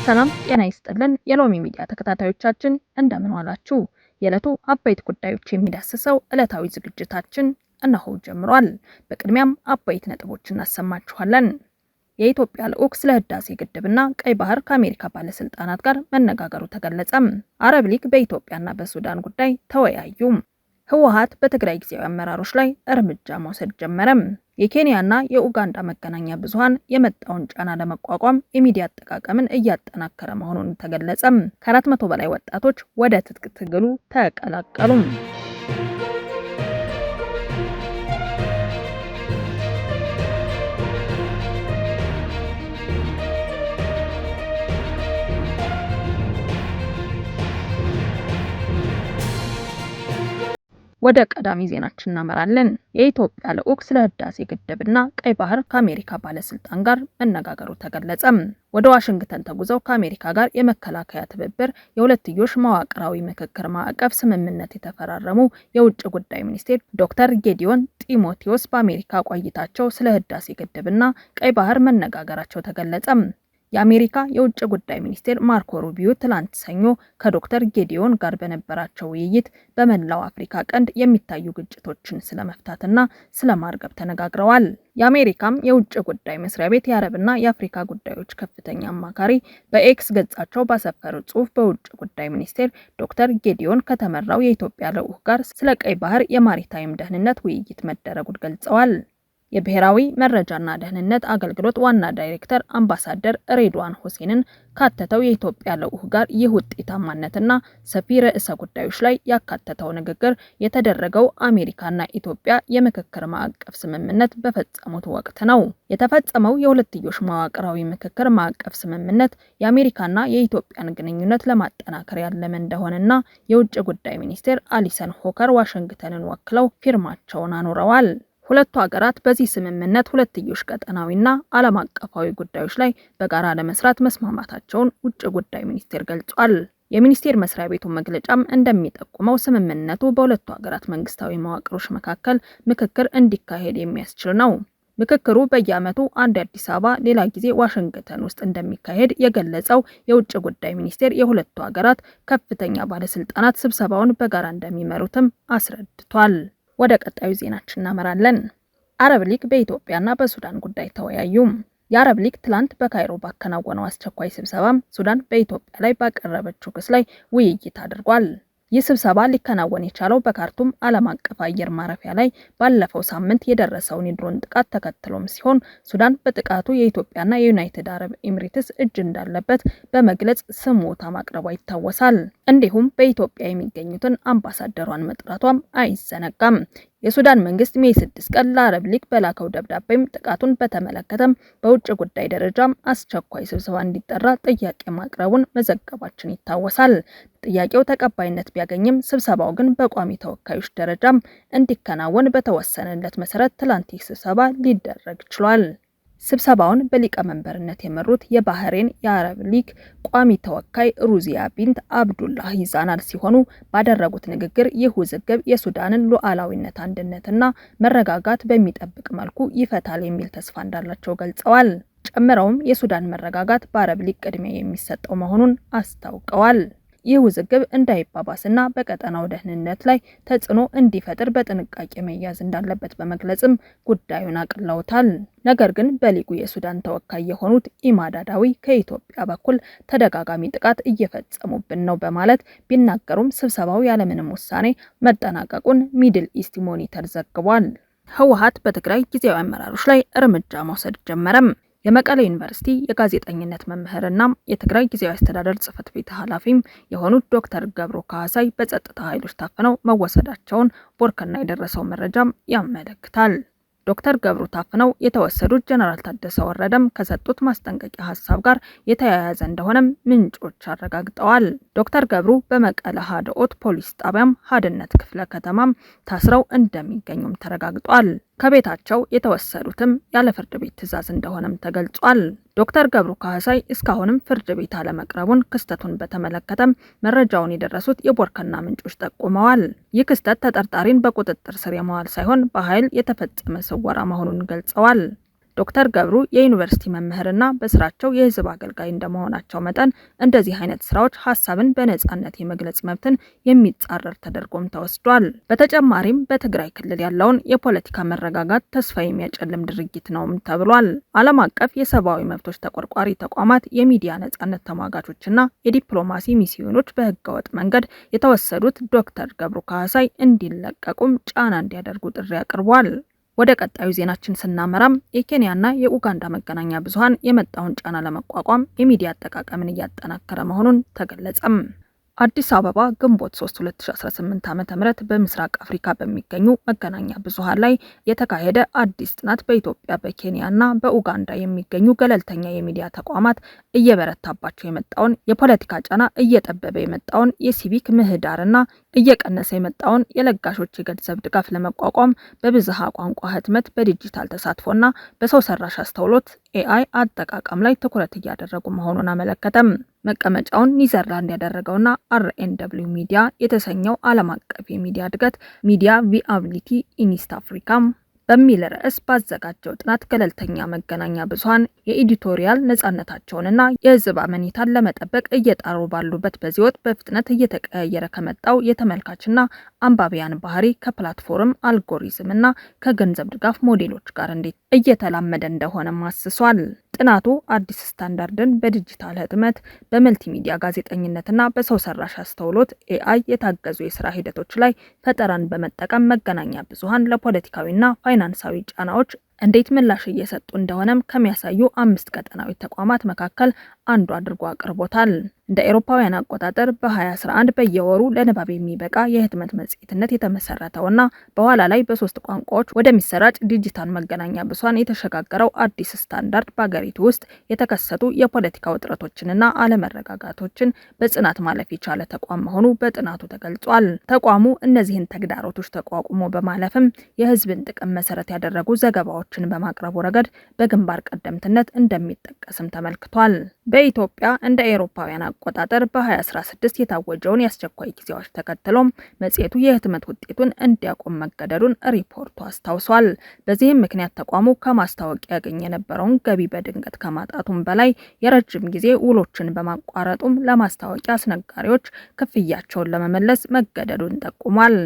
ሰላም ጤና ይስጥልን የሎሚ ሚዲያ ተከታታዮቻችን እንደምን ዋላችሁ። የዕለቱ አበይት ጉዳዮች የሚዳስሰው ዕለታዊ ዝግጅታችን እነሆ ጀምሯል። በቅድሚያም አበይት ነጥቦችን እናሰማችኋለን። የኢትዮጵያ ልዑክ ስለ ህዳሴ ግድብና ቀይ ባህር ከአሜሪካ ባለስልጣናት ጋር መነጋገሩ ተገለጸ። አረብ ሊግ በኢትዮጵያና በሱዳን ጉዳይ ተወያዩ። ህወሓት በትግራይ ጊዜያዊ አመራሮች ላይ እርምጃ መውሰድ ጀመረ። የኬንያና የኡጋንዳ መገናኛ ብዙሃን የመጣውን ጫና ለመቋቋም የሚዲያ አጠቃቀምን እያጠናከረ መሆኑን ተገለጸ። ከ400 በላይ ወጣቶች ወደ ትጥቅ ትግሉ ተቀላቀሉ። ወደ ቀዳሚ ዜናችን እናመራለን። የኢትዮጵያ ልዑክ ስለ ህዳሴ ግድብና ቀይ ባህር ከአሜሪካ ባለስልጣን ጋር መነጋገሩ ተገለጸ። ወደ ዋሽንግተን ተጉዘው ከአሜሪካ ጋር የመከላከያ ትብብር የሁለትዮሽ መዋቅራዊ ምክክር ማዕቀፍ ስምምነት የተፈራረሙ የውጭ ጉዳይ ሚኒስቴር ዶክተር ጌዲዮን ጢሞቴዎስ በአሜሪካ ቆይታቸው ስለ ህዳሴ ግድብና ቀይ ባህር መነጋገራቸው ተገለጸ። የአሜሪካ የውጭ ጉዳይ ሚኒስቴር ማርኮ ሩቢዮ ትላንት ሰኞ ከዶክተር ጌዲዮን ጋር በነበራቸው ውይይት በመላው አፍሪካ ቀንድ የሚታዩ ግጭቶችን ስለመፍታትና ስለማርገብ ተነጋግረዋል። የአሜሪካም የውጭ ጉዳይ መስሪያ ቤት የአረብና የአፍሪካ ጉዳዮች ከፍተኛ አማካሪ በኤክስ ገጻቸው ባሰፈሩት ጽሑፍ በውጭ ጉዳይ ሚኒስቴር ዶክተር ጌዲዮን ከተመራው የኢትዮጵያ ልዑክ ጋር ስለ ቀይ ባህር የማሪታይም ደህንነት ውይይት መደረጉን ገልጸዋል። የብሔራዊ መረጃና ደህንነት አገልግሎት ዋና ዳይሬክተር አምባሳደር ሬድዋን ሁሴንን ካተተው የኢትዮጵያ ልዑክ ጋር ይህ ውጤታማነትና ሰፊ ርዕሰ ጉዳዮች ላይ ያካተተው ንግግር የተደረገው አሜሪካና ኢትዮጵያ የምክክር ማዕቀፍ ስምምነት በፈጸሙት ወቅት ነው። የተፈጸመው የሁለትዮሽ መዋቅራዊ ምክክር ማዕቀፍ ስምምነት የአሜሪካና የኢትዮጵያን ግንኙነት ለማጠናከር ያለመ እንደሆነና የውጭ ጉዳይ ሚኒስቴር አሊሰን ሆከር ዋሽንግተንን ወክለው ፊርማቸውን አኑረዋል። ሁለቱ ሀገራት በዚህ ስምምነት ሁለትዮሽ ቀጠናዊና ዓለም አቀፋዊ ጉዳዮች ላይ በጋራ ለመስራት መስማማታቸውን ውጭ ጉዳይ ሚኒስቴር ገልጿል። የሚኒስቴር መስሪያ ቤቱ መግለጫም እንደሚጠቁመው ስምምነቱ በሁለቱ ሀገራት መንግስታዊ መዋቅሮች መካከል ምክክር እንዲካሄድ የሚያስችል ነው። ምክክሩ በየዓመቱ አንድ አዲስ አበባ ሌላ ጊዜ ዋሽንግተን ውስጥ እንደሚካሄድ የገለጸው የውጭ ጉዳይ ሚኒስቴር የሁለቱ ሀገራት ከፍተኛ ባለስልጣናት ስብሰባውን በጋራ እንደሚመሩትም አስረድቷል። ወደ ቀጣዩ ዜናችን እናመራለን። አረብ ሊግ በኢትዮጵያና በሱዳን ጉዳይ ተወያዩ። የአረብ ሊግ ትላንት በካይሮ ባከናወነው አስቸኳይ ስብሰባ ሱዳን በኢትዮጵያ ላይ ባቀረበችው ክስ ላይ ውይይት አድርጓል። ይህ ስብሰባ ሊከናወን የቻለው በካርቱም ዓለም አቀፍ አየር ማረፊያ ላይ ባለፈው ሳምንት የደረሰውን የድሮን ጥቃት ተከትሎም ሲሆን ሱዳን በጥቃቱ የኢትዮጵያና የዩናይትድ አረብ ኤሚሬትስ እጅ እንዳለበት በመግለጽ ስሞታ ማቅረቧ ይታወሳል። እንዲሁም በኢትዮጵያ የሚገኙትን አምባሳደሯን መጥራቷም አይዘነጋም። የሱዳን መንግስት ሜይ 6 ቀን ለአረብ ሊግ በላከው ደብዳቤም ጥቃቱን በተመለከተም በውጭ ጉዳይ ደረጃም አስቸኳይ ስብሰባ እንዲጠራ ጥያቄ ማቅረቡን መዘገባችን ይታወሳል። ጥያቄው ተቀባይነት ቢያገኝም ስብሰባው ግን በቋሚ ተወካዮች ደረጃም እንዲከናወን በተወሰነለት መሰረት ትላንት ስብሰባ ሊደረግ ችሏል። ስብሰባውን በሊቀመንበርነት የመሩት የባህሬን የአረብ ሊግ ቋሚ ተወካይ ሩዚያ ቢንት አብዱላህ ይዛናል ሲሆኑ ባደረጉት ንግግር ይህ ውዝግብ የሱዳንን ሉዓላዊነት አንድነትና መረጋጋት በሚጠብቅ መልኩ ይፈታል የሚል ተስፋ እንዳላቸው ገልጸዋል። ጨምረውም የሱዳን መረጋጋት በአረብ ሊግ ቅድሚያ የሚሰጠው መሆኑን አስታውቀዋል። ይህ ውዝግብ እንዳይባባስና በቀጠናው ደህንነት ላይ ተጽዕኖ እንዲፈጥር በጥንቃቄ መያዝ እንዳለበት በመግለጽም ጉዳዩን አቅለውታል። ነገር ግን በሊጉ የሱዳን ተወካይ የሆኑት ኢማድ አዳዊ ከኢትዮጵያ በኩል ተደጋጋሚ ጥቃት እየፈጸሙብን ነው በማለት ቢናገሩም ስብሰባው ያለምንም ውሳኔ መጠናቀቁን ሚድል ኢስት ሞኒተር ዘግቧል። ህወሓት በትግራይ ጊዜያዊ አመራሮች ላይ እርምጃ መውሰድ ጀመረም። የመቀሌ ዩኒቨርሲቲ የጋዜጠኝነት መምህርና የትግራይ ጊዜያዊ አስተዳደር ጽሕፈት ቤት ኃላፊም የሆኑት ዶክተር ገብሩ ካህሳይ በጸጥታ ኃይሎች ታፍነው መወሰዳቸውን ቦርከና የደረሰው መረጃም ያመለክታል። ዶክተር ገብሩ ታፍነው የተወሰዱት ጀነራል ታደሰ ወረደም ከሰጡት ማስጠንቀቂያ ሀሳብ ጋር የተያያዘ እንደሆነም ምንጮች አረጋግጠዋል። ዶክተር ገብሩ በመቀለ ሀድኦት ፖሊስ ጣቢያም ሀድነት ክፍለ ከተማም ታስረው እንደሚገኙም ተረጋግጧል። ከቤታቸው የተወሰዱትም ያለ ፍርድ ቤት ትዕዛዝ እንደሆነም ተገልጿል። ዶክተር ገብሩ ካህሳይ እስካሁንም ፍርድ ቤት አለመቅረቡን ክስተቱን በተመለከተም መረጃውን የደረሱት የቦርከና ምንጮች ጠቁመዋል። ይህ ክስተት ተጠርጣሪን በቁጥጥር ስር የመዋል ሳይሆን በኃይል የተፈጸመ ስወራ መሆኑን ገልጸዋል። ዶክተር ገብሩ የዩኒቨርሲቲ መምህርና በስራቸው የህዝብ አገልጋይ እንደመሆናቸው መጠን እንደዚህ አይነት ስራዎች ሀሳብን በነጻነት የመግለጽ መብትን የሚጻረር ተደርጎም ተወስዷል። በተጨማሪም በትግራይ ክልል ያለውን የፖለቲካ መረጋጋት ተስፋ የሚያጨልም ድርጊት ነውም ተብሏል። ዓለም አቀፍ የሰብአዊ መብቶች ተቆርቋሪ ተቋማት የሚዲያ ነጻነት ተሟጋቾችና የዲፕሎማሲ ሚስዮኖች በህገወጥ መንገድ የተወሰዱት ዶክተር ገብሩ ካህሳይ እንዲለቀቁም ጫና እንዲያደርጉ ጥሪ አቅርቧል። ወደ ቀጣዩ ዜናችን ስናመራም የኬንያና የኡጋንዳ መገናኛ ብዙሃን የመጣውን ጫና ለመቋቋም የሚዲያ አጠቃቀምን እያጠናከረ መሆኑን ተገለጸም። አዲስ አበባ ግንቦት 3 2018 ዓ.ም በምስራቅ አፍሪካ በሚገኙ መገናኛ ብዙሃን ላይ የተካሄደ አዲስ ጥናት በኢትዮጵያ በኬንያና በኡጋንዳ የሚገኙ ገለልተኛ የሚዲያ ተቋማት እየበረታባቸው የመጣውን የፖለቲካ ጫና፣ እየጠበበ የመጣውን የሲቪክ ምህዳርና እየቀነሰ የመጣውን የለጋሾች የገንዘብ ድጋፍ ለመቋቋም በብዝሃ ቋንቋ ህትመት፣ በዲጂታል ተሳትፎና በሰው ሰራሽ አስተውሎት AI አጠቃቀም ላይ ትኩረት እያደረጉ መሆኑን አመለከተም። መቀመጫውን ኒዘርላንድ ያደረገውና RNW ሚዲያ የተሰኘው ዓለም አቀፍ የሚዲያ እድገት ሚዲያ ቪአቢሊቲ ኢን ኢስት አፍሪካ በሚል ርዕስ ባዘጋጀው ጥናት ገለልተኛ መገናኛ ብዙሃን የኤዲቶሪያል ነጻነታቸውንና የህዝብ አመኔታን ለመጠበቅ እየጣሩ ባሉበት በዚህ ወቅት በፍጥነት እየተቀያየረ ከመጣው የተመልካችና አንባቢያን ባህሪ ከፕላትፎርም አልጎሪዝምና ከገንዘብ ድጋፍ ሞዴሎች ጋር እንዴት እየተላመደ እንደሆነ ማስሷል። ጥናቱ አዲስ ስታንዳርድን በዲጂታል ህትመት፣ በመልቲሚዲያ ጋዜጠኝነትና በሰው ሰራሽ አስተውሎት AI የታገዙ የስራ ሂደቶች ላይ ፈጠራን በመጠቀም መገናኛ ብዙሃን ለፖለቲካዊና ፋይናንሳዊ ጫናዎች እንዴት ምላሽ እየሰጡ እንደሆነም ከሚያሳዩ 5 ቀጠናዊ ተቋማት መካከል አንዱ አድርጎ አቅርቦታል። እንደ አውሮፓውያን አቆጣጠር በ2011 በየወሩ ለንባብ የሚበቃ የህትመት መጽሔትነት የተመሰረተውና በኋላ ላይ በ3 ቋንቋዎች ወደሚሰራጭ ዲጂታል መገናኛ ብዙሃን የተሸጋገረው አዲስ ስታንዳርድ በአገሪቱ ውስጥ የተከሰቱ የፖለቲካ ውጥረቶችንና አለመረጋጋቶችን በጽናት ማለፍ የቻለ ተቋም መሆኑ በጥናቱ ተገልጿል። ተቋሙ እነዚህን ተግዳሮቶች ተቋቁሞ በማለፍም የህዝብን ጥቅም መሰረት ያደረጉ ዘገባዎችን በማቅረቡ ረገድ በግንባር ቀደምትነት እንደሚጠቀስም ተመልክቷል። በኢትዮጵያ እንደ አውሮፓውያን አቆጣጠር በ2016 የታወጀውን የአስቸኳይ ጊዜ አዋጅ ተከትሎም መጽሔቱ የህትመት ውጤቱን እንዲያቆም መገደዱን ሪፖርቱ አስታውሷል። በዚህም ምክንያት ተቋሙ ከማስታወቂያ ያገኝ የነበረውን ገቢ በድንገት ከማጣቱም በላይ የረጅም ጊዜ ውሎችን በማቋረጡም ለማስታወቂያ አስነጋሪዎች ክፍያቸውን ለመመለስ መገደዱን ጠቁሟል።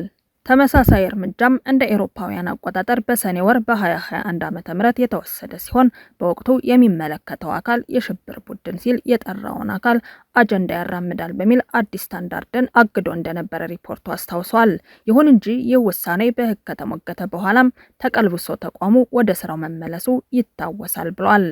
ተመሳሳይ እርምጃም እንደ አውሮፓውያን አቆጣጠር በሰኔ ወር በ2021 ዓ.ም የተወሰደ ሲሆን በወቅቱ የሚመለከተው አካል የሽብር ቡድን ሲል የጠራውን አካል አጀንዳ ያራምዳል በሚል አዲስ ስታንዳርድን አግዶ እንደነበረ ሪፖርቱ አስታውሷል። ይሁን እንጂ ይህ ውሳኔ በህግ ከተሞገተ በኋላም ተቀልብሶ ተቋሙ ወደ ስራው መመለሱ ይታወሳል ብሏል።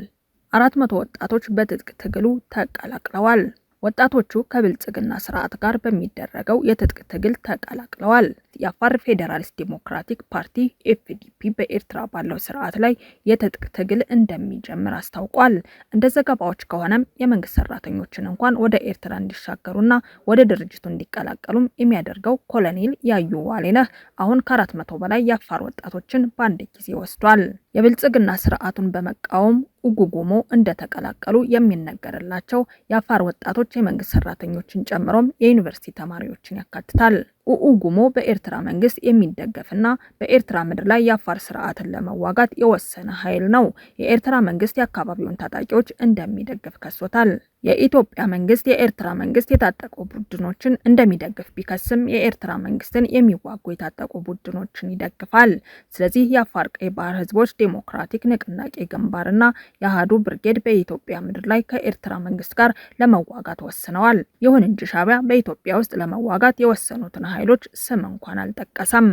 400 ወጣቶች በትጥቅ ትግሉ ተቀላቅለዋል። ወጣቶቹ ከብልጽግና ስርዓት ጋር በሚደረገው የትጥቅ ትግል ተቀላቅለዋል። የአፋር ፌዴራሊስት ዲሞክራቲክ ፓርቲ FDP በኤርትራ ባለው ስርዓት ላይ የትጥቅ ትግል እንደሚጀምር አስታውቋል። እንደ ዘገባዎች ከሆነም የመንግስት ሰራተኞችን እንኳን ወደ ኤርትራ እንዲሻገሩና ወደ ድርጅቱ እንዲቀላቀሉም የሚያደርገው ኮሎኔል ያዩ ዋሌነህ አሁን ከ400 በላይ የአፋር ወጣቶችን በአንድ ጊዜ ወስዷል። የብልጽግና ስርዓቱን በመቃወም ኡጉጉሞ እንደተቀላቀሉ የሚነገርላቸው የአፋር ወጣቶች የመንግስት ሰራተኞችን ጨምሮም የዩኒቨርሲቲ ተማሪዎችን ያካትታል። ኡጉጉሞ በኤርትራ መንግስት የሚደገፍና በኤርትራ ምድር ላይ የአፋር ስርዓትን ለመዋጋት የወሰነ ኃይል ነው። የኤርትራ መንግስት የአካባቢውን ታጣቂዎች እንደሚደግፍ ከሶታል። የኢትዮጵያ መንግስት የኤርትራ መንግስት የታጠቁ ቡድኖችን እንደሚደግፍ ቢከስም የኤርትራ መንግስትን የሚዋጉ የታጠቁ ቡድኖችን ይደግፋል። ስለዚህ የአፋር ቀይ ባህር ህዝቦች ዴሞክራቲክ ንቅናቄ ግንባርና የአሃዱ ብርጌድ በኢትዮጵያ ምድር ላይ ከኤርትራ መንግስት ጋር ለመዋጋት ወስነዋል። ይሁን እንጂ ሻዕቢያ በኢትዮጵያ ውስጥ ለመዋጋት የወሰኑትን ኃይሎች ስም እንኳን አልጠቀሰም።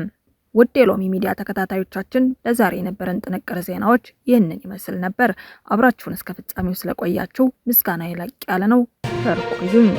ውድ የሎሚ ሚዲያ ተከታታዮቻችን ለዛሬ የነበረን ጥንቅር ዜናዎች ይህንን ይመስል ነበር። አብራችሁን እስከ ፍጻሜው ስለቆያችሁ ምስጋና ይላቅ ያለ ነው። ተርኩዩኝ